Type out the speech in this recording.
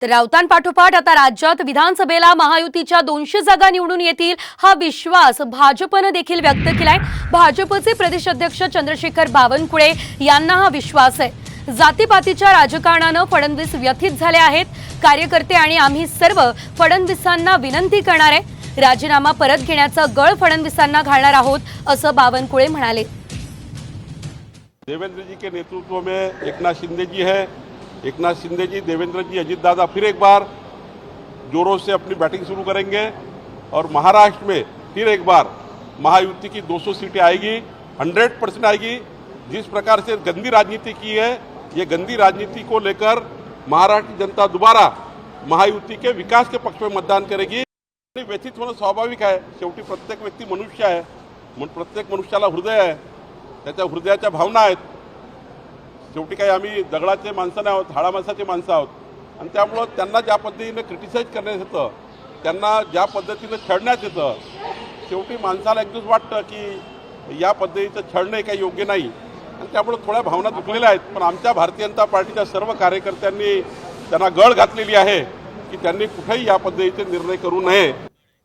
तर राऊतांपाठोपाठ आता राज्यात विधानसभेला महायुतीच्या 200 जागा निवडून येतील हा विश्वास भाजपने देखील व्यक्त केलाय। भाजपचे प्रदेश अध्यक्ष चंद्रशेखर बावनकुळे यांना हा विश्वास आहे। जातीपातीच्या राजकारणाने फडणवीस व्यथित झाले आहेत। कार्यकर्ते आणि आम्ही सर्व फडणवीसांना विनंती करणार आहे, राजीनामा परत घेण्याचा गळ फडणवीसांना घालणार आहोत, असं बावनकुळे म्हणाले। देवेंद्र जी के नेतृत्व में एकनाथ शिंदे जी है। एकनाथ शिंदे जी, देवेंद्र जी, अजीत दादा फिर एक बार जोरों से अपनी बैटिंग शुरू करेंगे और महाराष्ट्र में फिर एक बार महायुति की 200 सीटें आएगी, 100% आएगी। जिस प्रकार से गंदी राजनीति की है, ये गंदी राजनीति को लेकर महाराष्ट्र जनता दोबारा महायुति के विकास के पक्ष में मतदान करेगी। व्यथित होणं स्वाभाविक आहे। शेवटी प्रत्येक व्यक्ती मनुष्य आहे, प्रत्येक मनुष्याला हृदय आहे, त्याच्या हृदयाच्या भावना आहेत। शेवटी काही आम्ही दगडाचे माणसं नाही आहोत, हाडा माणसाचे माणसं आहोत आणि त्यामुळे त्यांना ज्या पद्धतीने क्रिटिसाइज करण्यात येतं, त्यांना ज्या पद्धतीने छळण्यात येतं, शेवटी माणसाला एक दिवस वाटतं की या पद्धतीचं छळणे काही योग्य नाही आणि त्यामुळे थोड्या भावना दुखलेल्या आहेत। पण आमच्या भारतीय जनता पार्टीच्या सर्व कार्यकर्त्यांनी त्यांना गळ घातलेली आहे की त्यांनी कुठेही या पद्धतीचे निर्णय करू नये।